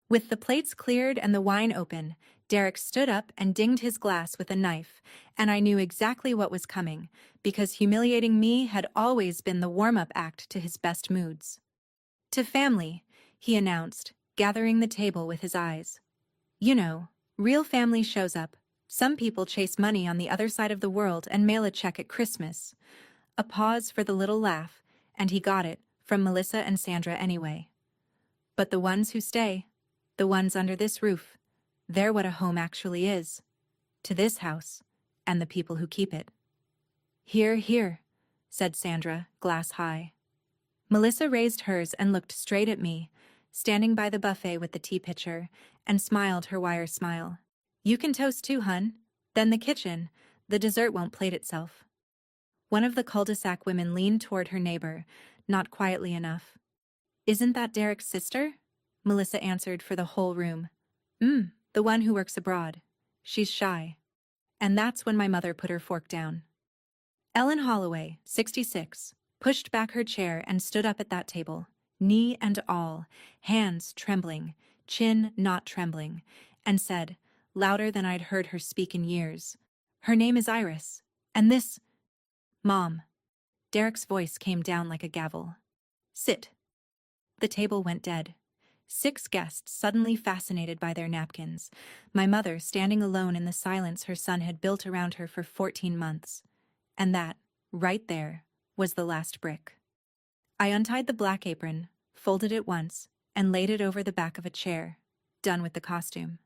With the plates cleared and the wine open, Derek stood up and dinged his glass with a knife, and I knew exactly what was coming, because humiliating me had always been the warm-up act to his best moods. To family, he announced, gathering the table with his eyes. You know, real family shows up. Some people chase money on the other side of the world and mail a check at Christmas. A pause for the little laugh, and he got it, from Melissa and Sandra anyway. But the ones who stay, the ones under this roof, they're what a home actually is. To this house, and the people who keep it. Here, here, said Sandra, glass high. Melissa raised hers and looked straight at me, standing by the buffet with the tea pitcher, and smiled her wire smile. You can toast too, hun. Then the kitchen. The dessert won't plate itself. One of the cul-de-sac women leaned toward her neighbor, not quietly enough. Isn't that Derek's sister? Melissa answered for the whole room. The one who works abroad. She's shy. And that's when my mother put her fork down. Ellen Holloway, 66, pushed back her chair and stood up at that table, knee and all, hands trembling, chin not trembling, and said, louder than I'd heard her speak in years, her name is Iris, and this... Mom. Derek's voice came down like a gavel. Sit. The table went dead. 6 guests suddenly fascinated by their napkins, my mother standing alone in the silence her son had built around her for 14 months. And that, right there, was the last brick. I untied the black apron, folded it once, and laid it over the back of a chair, done with the costume.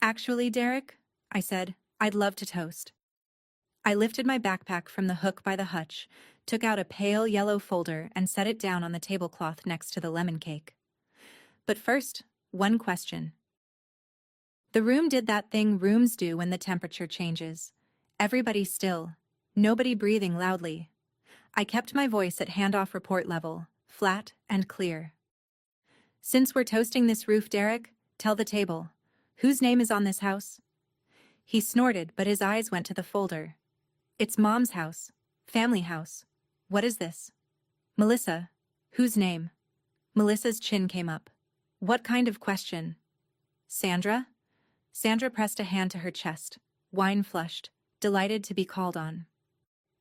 Actually, Derek, I said, I'd love to toast. I lifted my backpack from the hook by the hutch, took out a pale yellow folder and set it down on the tablecloth next to the lemon cake. But first, one question. The room did that thing rooms do when the temperature changes. Everybody still, nobody breathing loudly. I kept my voice at handoff report level, flat and clear. Since we're toasting this roof, Derek, tell the table. Whose name is on this house? He snorted, but his eyes went to the folder. It's Mom's house. Family house. What is this? Melissa. Whose name? Melissa's chin came up. What kind of question? Sandra? Sandra pressed a hand to her chest, wine flushed, delighted to be called on.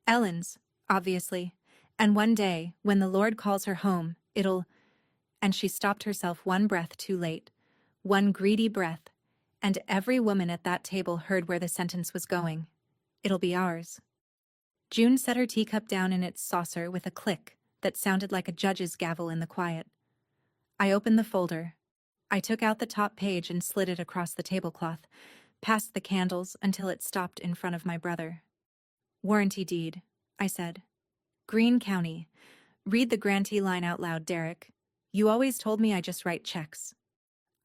Ellen's, obviously, and one day, when the Lord calls her home, it'll... And she stopped herself one breath too late, one greedy breath, and every woman at that table heard where the sentence was going. It'll be ours. June set her teacup down in its saucer with a click that sounded like a judge's gavel in the quiet. I opened the folder. I took out the top page and slid it across the tablecloth, past the candles until it stopped in front of my brother. Warranty deed, I said. Greene County. Read the grantee line out loud, Derek. You always told me I just write checks.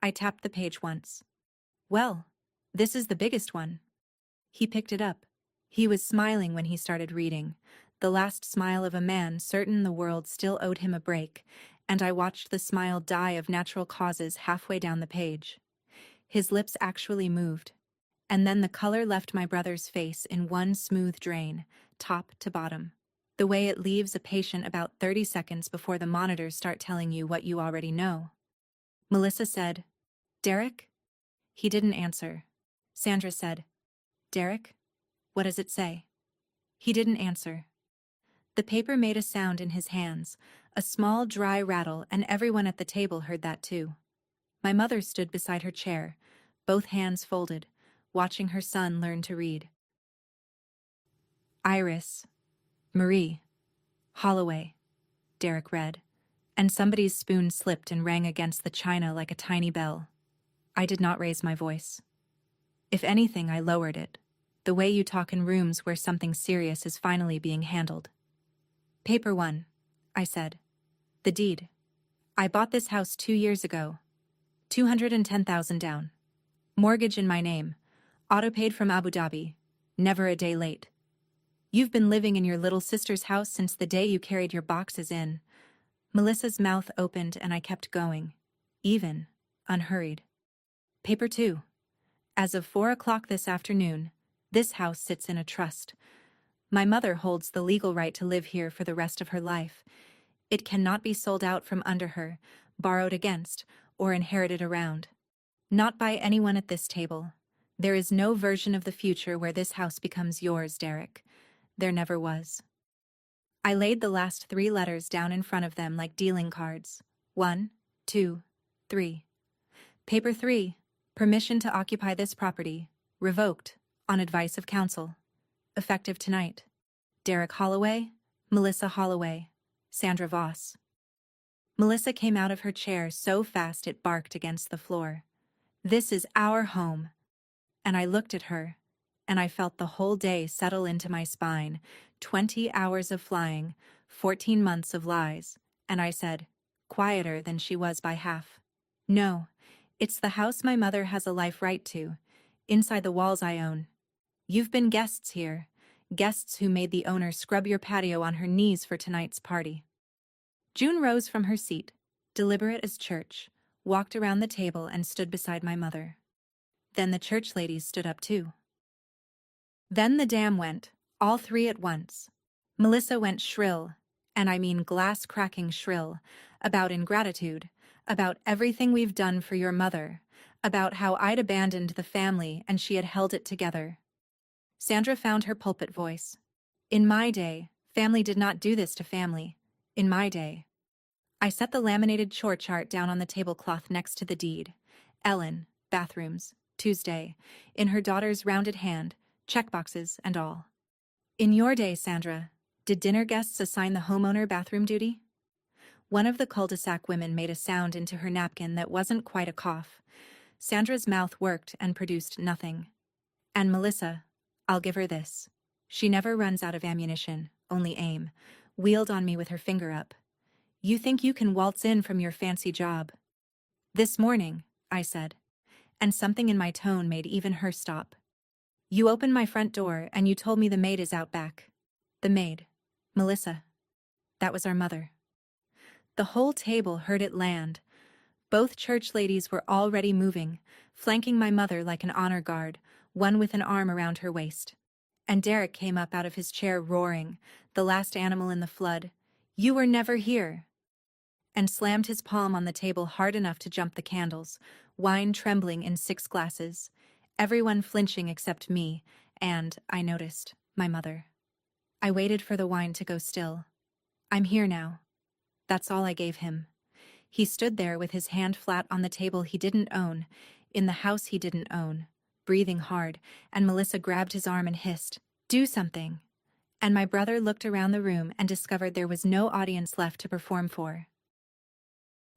I tapped the page once. Well, this is the biggest one. He picked it up. He was smiling when he started reading, the last smile of a man certain the world still owed him a break, and I watched the smile die of natural causes halfway down the page. His lips actually moved, and then the color left my brother's face in one smooth drain, top to bottom. The way it leaves a patient about 30 seconds before the monitors start telling you what you already know. Melissa said, "Derek?" He didn't answer. Sandra said, "Derek? What does it say?" He didn't answer. The paper made a sound in his hands, a small dry rattle, and everyone at the table heard that too. My mother stood beside her chair, both hands folded, watching her son learn to read. Iris, Marie, Holloway, Derek read, and somebody's spoon slipped and rang against the china like a tiny bell. I did not raise my voice. If anything, I lowered it, the way you talk in rooms where something serious is finally being handled. Paper 1, I said. The deed. I bought this house 2 years ago. $210,000 down. Mortgage in my name. Auto paid from Abu Dhabi. Never a day late. You've been living in your little sister's house since the day you carried your boxes in. Melissa's mouth opened and I kept going. Even, unhurried. Paper 2. As of 4 o'clock this afternoon, this house sits in a trust. My mother holds the legal right to live here for the rest of her life. It cannot be sold out from under her, borrowed against, or inherited around. Not by anyone at this table. There is no version of the future where this house becomes yours, Derek. There never was. I laid the last 3 letters down in front of them like dealing cards. 1, 2, 3. Paper 3. Permission to occupy this property. Revoked. On advice of counsel. Effective tonight. Derek Holloway, Melissa Holloway, Sandra Voss. Melissa came out of her chair so fast it barked against the floor. This is our home. And I looked at her, and I felt the whole day settle into my spine. 20 hours of flying, 14 months of lies, and I said, quieter than she was by half. No, it's the house my mother has a life right to, inside the walls I own. You've been guests here, guests who made the owner scrub your patio on her knees for tonight's party. June rose from her seat, deliberate as church, walked around the table and stood beside my mother. Then the church ladies stood up too. Then the dam went, all 3 at once. Melissa went shrill, and I mean glass-cracking shrill, about ingratitude, about everything we've done for your mother, about how I'd abandoned the family and she had held it together. Sandra found her pulpit voice. In my day, family did not do this to family. In my day. I set the laminated chore chart down on the tablecloth next to the deed. Ellen, bathrooms, Tuesday, in her daughter's rounded hand, checkboxes and all. In your day, Sandra, did dinner guests assign the homeowner bathroom duty? One of the cul-de-sac women made a sound into her napkin that wasn't quite a cough. Sandra's mouth worked and produced nothing. And Melissa, I'll give her this. She never runs out of ammunition, only aim, wheeled on me with her finger up. You think you can waltz in from your fancy job. This morning, I said, and something in my tone made even her stop. You opened my front door and you told me the maid is out back. The maid. Melissa. That was our mother. The whole table heard it land. Both church ladies were already moving, flanking my mother like an honor guard, one with an arm around her waist. And Derek came up out of his chair roaring, the last animal in the flood. You were never here. And slammed his palm on the table hard enough to jump the candles, wine trembling in 6 glasses, everyone flinching except me, and, I noticed, my mother. I waited for the wine to go still. I'm here now. That's all I gave him. He stood there with his hand flat on the table he didn't own, in the house he didn't own, breathing hard, and Melissa grabbed his arm and hissed, "Do something." And my brother looked around the room and discovered there was no audience left to perform for.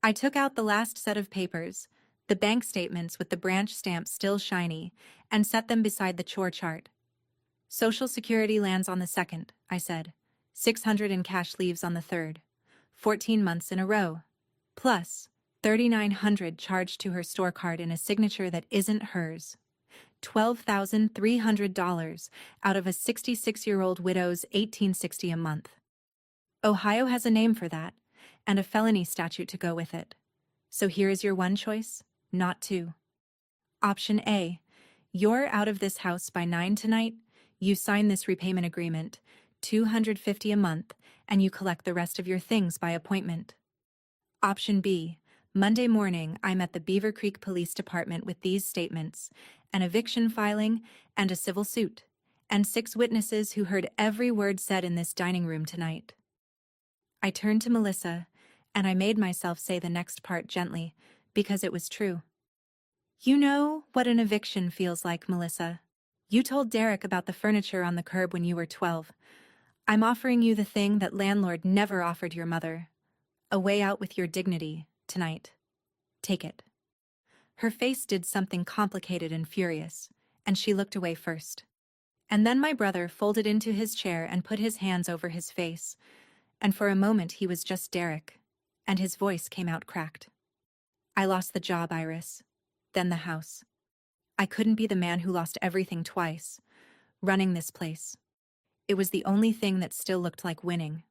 I took out the last set of papers, the bank statements with the branch stamp still shiny, and set them beside the chore chart. Social Security lands on the 2nd, I said. 600 in cash leaves on the 3rd. 14 months in a row. Plus, 3,900 charged to her store card in a signature that isn't hers. $12,300 out of a 66-year-old widow's $1,860 a month. Ohio has a name for that, and a felony statute to go with it. So here is your one choice, not two. Option A, you're out of this house by 9 tonight, you sign this repayment agreement, $250 a month, and you collect the rest of your things by appointment. Option B, Monday morning I'm at the Beaver Creek Police Department with these statements, an eviction filing, and a civil suit, and 6 witnesses who heard every word said in this dining room tonight. I turned to Melissa, and I made myself say the next part gently, because it was true. You know what an eviction feels like, Melissa. You told Derek about the furniture on the curb when you were 12. I'm offering you the thing that landlord never offered your mother. A way out with your dignity, tonight. Take it. Her face did something complicated and furious, and she looked away first. And then my brother folded into his chair and put his hands over his face, and for a moment he was just Derek, and his voice came out cracked. I lost the job, Iris. Then the house. I couldn't be the man who lost everything twice, running this place. It was the only thing that still looked like winning.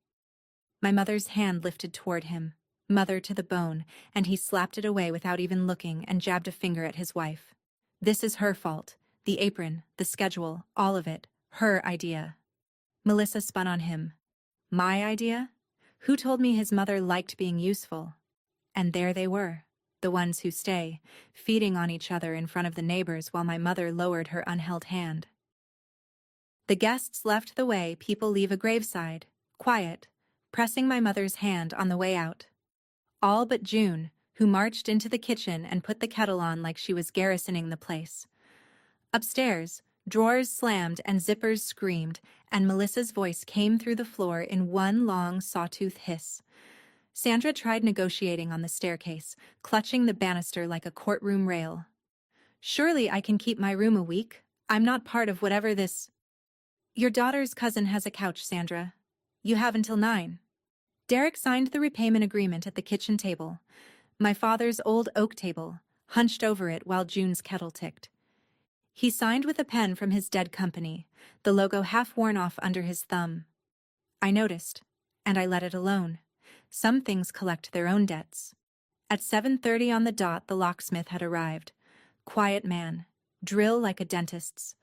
My mother's hand lifted toward him, mother to the bone, and he slapped it away without even looking and jabbed a finger at his wife. This is her fault. The apron, the schedule, all of it. Her idea. Melissa spun on him. My idea? Who told me his mother liked being useful? And there they were, the ones who stay, feeding on each other in front of the neighbors while my mother lowered her unheld hand. The guests left the way people leave a graveside, quiet, pressing my mother's hand on the way out. All but June, who marched into the kitchen and put the kettle on like she was garrisoning the place. Upstairs, drawers slammed and zippers screamed, and Melissa's voice came through the floor in one long sawtooth hiss. Sandra tried negotiating on the staircase, clutching the banister like a courtroom rail. Surely I can keep my room a week. I'm not part of whatever this... Your daughter's cousin has a couch, Sandra. You have until 9. Derek signed the repayment agreement at the kitchen table, my father's old oak table, hunched over it while June's kettle ticked. He signed with a pen from his dead company, the logo half worn off under his thumb. I noticed, and I let it alone. Some things collect their own debts. At 7:30 on the dot, the locksmith had arrived. Quiet man, drill like a dentist's.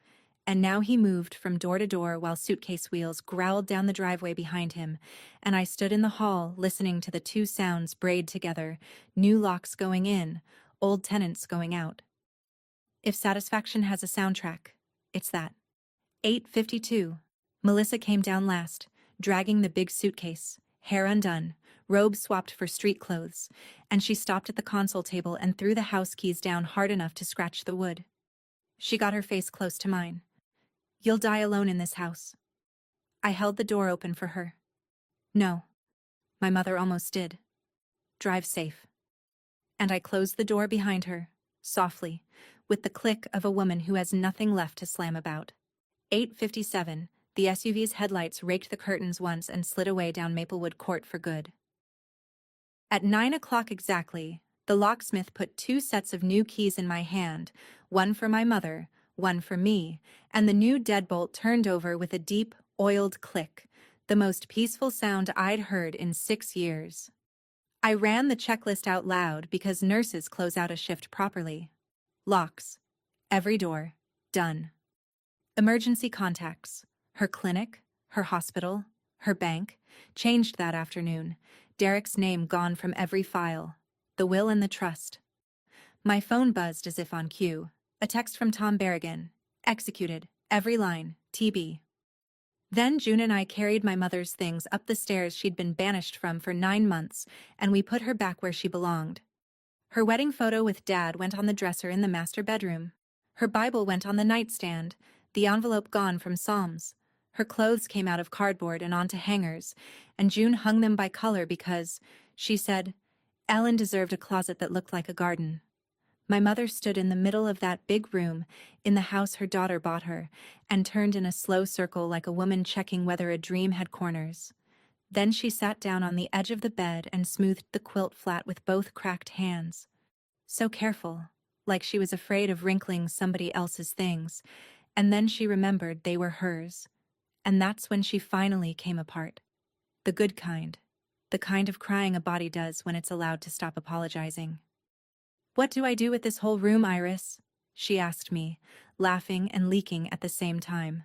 And now he moved from door to door while suitcase wheels growled down the driveway behind him, and I stood in the hall listening to the two sounds braid together, new locks going in, old tenants going out. If satisfaction has a soundtrack, it's that. 8:52. Melissa came down last, dragging the big suitcase, hair undone, robe swapped for street clothes, and she stopped at the console table and threw the house keys down hard enough to scratch the wood. She got her face close to mine. You'll die alone in this house. I held the door open for her. No. My mother almost did. Drive safe. And I closed the door behind her, softly, with the click of a woman who has nothing left to slam about. 8:57, the SUV's headlights raked the curtains once and slid away down Maplewood Court for good. At 9 o'clock exactly, the locksmith put 2 sets of new keys in my hand, one for my mother, one for me, and the new deadbolt turned over with a deep, oiled click, the most peaceful sound I'd heard in 6 years. I ran the checklist out loud because nurses close out a shift properly. Locks. Every door. Done. Emergency contacts. Her clinic, her hospital, her bank. Changed that afternoon. Derek's name gone from every file. The will and the trust. My phone buzzed as if on cue. A text from Tom Berrigan. Executed. Every line. TB. Then June and I carried my mother's things up the stairs she'd been banished from for 9 months, and we put her back where she belonged. Her wedding photo with Dad went on the dresser in the master bedroom. Her Bible went on the nightstand, the envelope gone from Psalms. Her clothes came out of cardboard and onto hangers, and June hung them by color because, she said, Ellen deserved a closet that looked like a garden. My mother stood in the middle of that big room, in the house her daughter bought her, and turned in a slow circle like a woman checking whether a dream had corners. Then she sat down on the edge of the bed and smoothed the quilt flat with both cracked hands. So careful, like she was afraid of wrinkling somebody else's things, and then she remembered they were hers. And that's when she finally came apart. The good kind. The kind of crying a body does when it's allowed to stop apologizing. "What do I do with this whole room, Iris?" she asked me, laughing and leaking at the same time.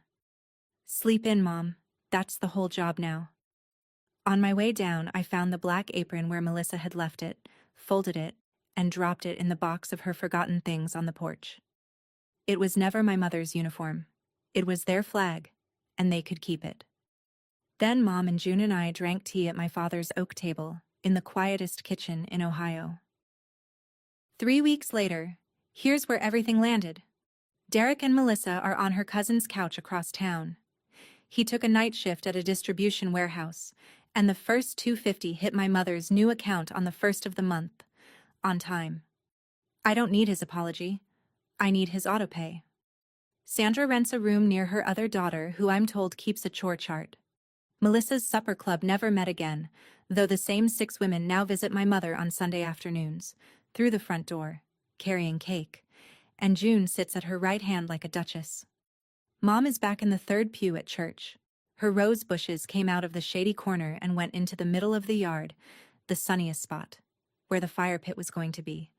"Sleep in, Mom. That's the whole job now." On my way down, I found the black apron where Melissa had left it, folded it, and dropped it in the box of her forgotten things on the porch. It was never my mother's uniform. It was their flag, and they could keep it. Then Mom and June and I drank tea at my father's oak table, in the quietest kitchen in Ohio. 3 weeks later, here's where everything landed. Derek and Melissa are on her cousin's couch across town. He took a night shift at a distribution warehouse, and the first $250 hit my mother's new account on the 1st of the month, on time. I don't need his apology. I need his autopay. Sandra rents a room near her other daughter, who I'm told keeps a chore chart. Melissa's supper club never met again, though the same 6 women now visit my mother on Sunday afternoons, through the front door, carrying cake, and June sits at her right hand like a duchess. Mom is back in the 3rd pew at church. Her rose bushes came out of the shady corner and went into the middle of the yard, the sunniest spot, where the fire pit was going to be,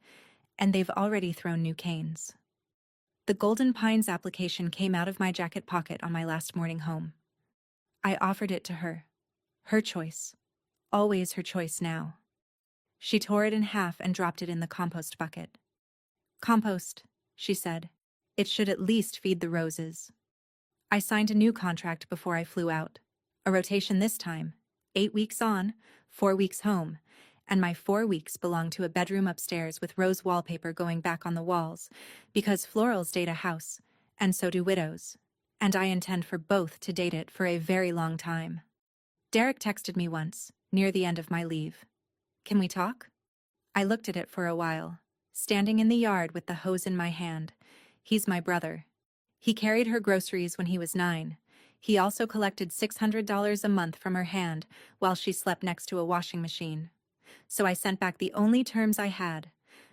and they've already thrown new canes. The Golden Pines application came out of my jacket pocket on my last morning home. I offered it to her. Her choice. Always her choice now. She tore it in half and dropped it in the compost bucket. "Compost," she said. "It should at least feed the roses." I signed a new contract before I flew out. A rotation this time. 8 weeks on, 4 weeks home, and my 4 weeks belong to a bedroom upstairs with rose wallpaper going back on the walls, because florals date a house, and so do widows, and I intend for both to date it for a very long time. Derek texted me once, near the end of my leave. "Can we talk?" I looked at it for a while, standing in the yard with the hose in my hand. He's my brother. He carried her groceries when he was 9. He also collected $600 a month from her hand while she slept next to a washing machine. So I sent back the only terms I had.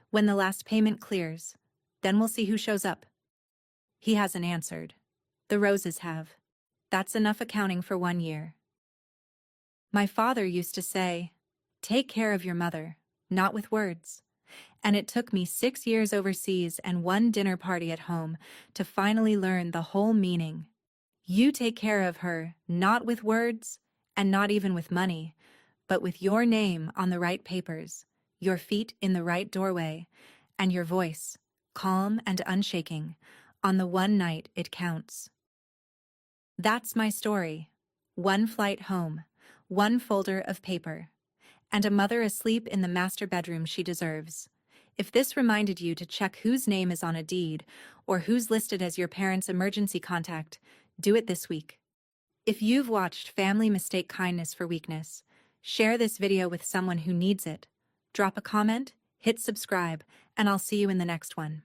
When the last payment clears, then we'll see who shows up. He hasn't answered. The roses have. That's enough accounting for 1 year. My father used to say, "Take care of your mother, not with words." And it took me 6 years overseas and 1 dinner party at home to finally learn the whole meaning. You take care of her, not with words, and not even with money, but with your name on the right papers, your feet in the right doorway, and your voice, calm and unshaking, on the one night it counts. That's my story. 1 flight home, 1 folder of paper, and a mother asleep in the master bedroom she deserves. If this reminded you to check whose name is on a deed, or who's listed as your parent's emergency contact, do it this week. If you've watched Family Mistake Kindness for Weakness, share this video with someone who needs it. Drop a comment, hit subscribe, and I'll see you in the next one.